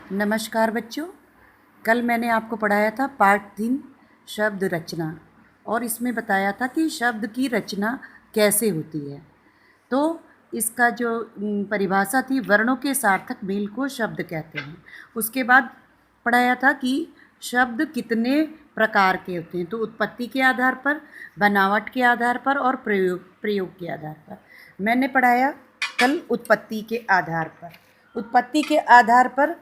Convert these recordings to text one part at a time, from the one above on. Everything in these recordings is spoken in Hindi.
नमस्कार बच्चों। कल मैंने आपको पढ़ाया था पार्ट 3 शब्द रचना और इसमें बताया था कि शब्द की रचना कैसे होती है। तो इसका जो परिभाषा थी, वर्णों के सार्थक मेल को शब्द कहते हैं। उसके बाद पढ़ाया था कि शब्द कितने प्रकार के होते हैं, तो उत्पत्ति के आधार पर, बनावट के आधार पर और प्रयोग के आधार पर। मैंने पढ़ाया कल उत्पत्ति के आधार पर। उत्पत्ति के आधार पर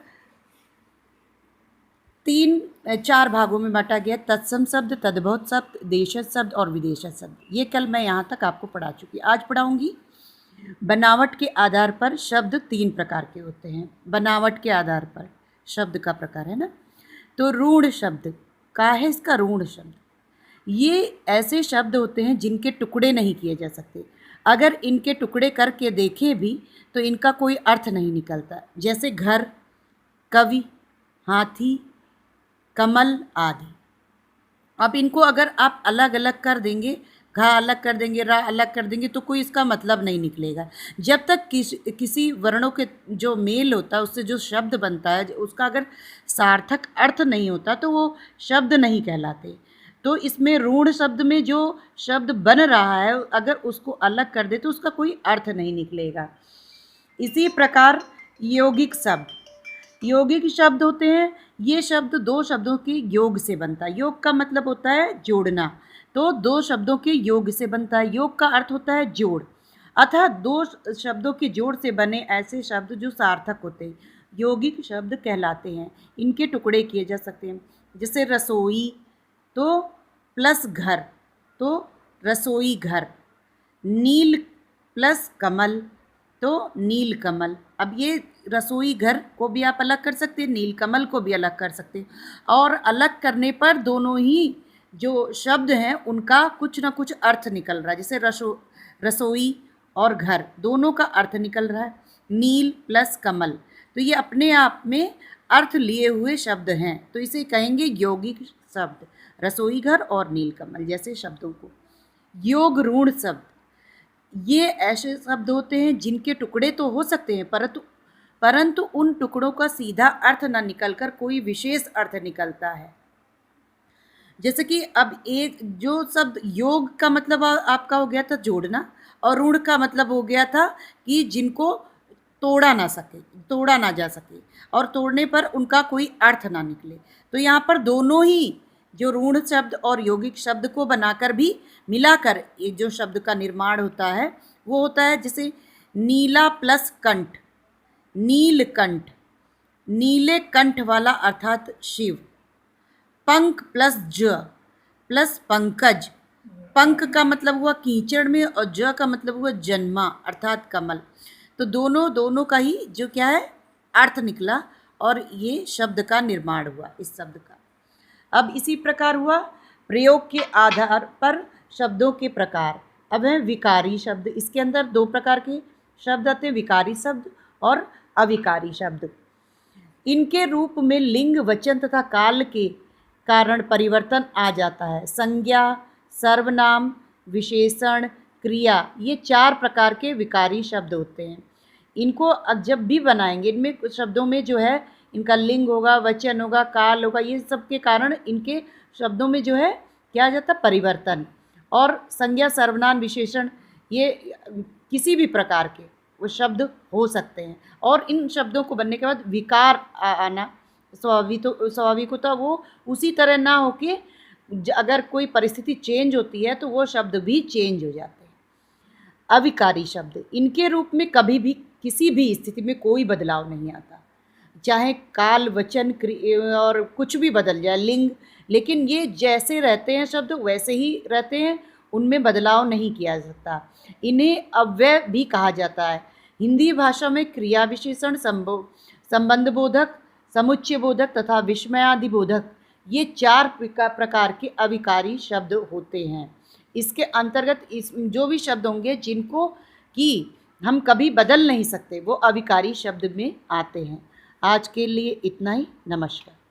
4 भागों में बांटा गया। तत्सम शब्द, तद्भव शब्द, देशज शब्द और विदेशज शब्द। ये कल मैं यहाँ तक आपको पढ़ा चुकी। आज पढ़ाऊँगी बनावट के आधार पर। शब्द 3 प्रकार के होते हैं। बनावट के आधार पर शब्द का प्रकार है ना। तो रूढ़ शब्द का है, इसका रूढ़ शब्द। ये ऐसे शब्द होते हैं जिनके टुकड़े नहीं किए जा सकते। अगर इनके टुकड़े करके देखें भी तो इनका कोई अर्थ नहीं निकलता। जैसे घर, कवि, हाथी, कमल आदि। अब इनको अगर आप अलग अलग कर देंगे, घा अलग कर देंगे, रा अलग कर देंगे, तो कोई इसका मतलब नहीं निकलेगा। जब तक किसी वर्णों के जो मेल होता है, उससे जो शब्द बनता है, उसका अगर सार्थक अर्थ नहीं होता तो वो शब्द नहीं कहलाते। तो इसमें रूढ़ शब्द में जो शब्द बन रहा है, अगर उसको अलग कर दे तो उसका कोई अर्थ नहीं निकलेगा। इसी प्रकार यौगिक शब्द, यौगिक शब्द होते हैं। ये शब्द 2 शब्दों के योग से बनता है। योग का मतलब होता है जोड़ना, तो 2 शब्दों के योग से बनता है। योग का अर्थ होता है जोड़, अतः 2 शब्दों के जोड़ से बने ऐसे शब्द जो सार्थक होते हैं यौगिक शब्द कहलाते हैं। इनके टुकड़े किए जा सकते हैं। जैसे रसोई तो प्लस घर, तो रसोई घर। नील प्लस कमल तो नील कमल। अब ये रसोई घर को भी आप अलग कर सकते हैं, नील कमल को भी अलग कर सकते हैं। और अलग करने पर दोनों ही जो शब्द हैं उनका कुछ ना कुछ अर्थ निकल रहा है। जैसे रसोई और घर दोनों का अर्थ निकल रहा है। नील प्लस कमल, तो ये अपने आप में अर्थ लिए हुए शब्द हैं, तो इसे कहेंगे यौगिक शब्द। रसोई घर और नील कमल जैसे शब्दों को। योग रूढ़ शब्द, ये ऐसे शब्द होते हैं जिनके टुकड़े तो हो सकते हैं परंतु उन टुकड़ों का सीधा अर्थ न निकलकर कोई विशेष अर्थ निकलता है। जैसे कि अब एक जो शब्द योग का मतलब आपका हो गया था जोड़ना, और रूढ़ का मतलब हो गया था कि जिनको तोड़ा ना जा सके और तोड़ने पर उनका कोई अर्थ ना निकले। तो यहाँ पर दोनों ही जो रूढ़ शब्द और यौगिक शब्द को बनाकर भी मिलाकर एक जो शब्द का निर्माण होता है वो होता है। जैसे नीला प्लस कंठ, नीलकंठ, नीले कंठ वाला अर्थात शिव। पंख प्लस ज प्लस पंकज, पंख का मतलब हुआ कीचड़ में और ज का मतलब हुआ जन्मा अर्थात कमल। तो दोनों का ही जो क्या है अर्थ निकला और ये शब्द का निर्माण हुआ इस शब्द का। अब इसी प्रकार हुआ प्रयोग के आधार पर शब्दों के प्रकार। अब है विकारी शब्द। इसके अंदर 2 प्रकार के शब्द आते हैं, विकारी शब्द और अविकारी शब्द। इनके रूप में लिंग, वचन तथा काल के कारण परिवर्तन आ जाता है। संज्ञा, सर्वनाम, विशेषण, क्रिया, ये 4 प्रकार के विकारी शब्द होते हैं। इनको जब भी बनाएंगे, इनमें शब्दों में जो है इनका लिंग होगा, वचन होगा, काल होगा, ये सब के कारण इनके शब्दों में जो है क्या आ जाता है परिवर्तन। और संज्ञा, सर्वनाम, विशेषण, ये किसी भी प्रकार के वो शब्द हो सकते हैं। और इन शब्दों को बनने के बाद विकार आना स्वाभाविक होता, वो उसी तरह ना हो कि अगर कोई परिस्थिति चेंज होती है तो वो शब्द भी चेंज हो जाते हैं। अविकारी शब्द, इनके रूप में कभी भी किसी भी स्थिति में कोई बदलाव नहीं आता, चाहे काल, वचन और कुछ भी बदल जाए, लिंग, लेकिन ये जैसे रहते हैं शब्द वैसे ही रहते हैं, उनमें बदलाव नहीं किया जा सकता। इन्हें अव्यय भी कहा जाता है। हिंदी भाषा में क्रिया विशेषण, संबंध बोधक, समुच्चय बोधक तथा विस्मयादि बोधक, ये 4 प्रकार के अविकारी शब्द होते हैं। इसके अंतर्गत जो भी शब्द होंगे जिनको कि हम कभी बदल नहीं सकते वो अविकारी शब्द में आते हैं। आज के लिए इतना ही। नमस्कार।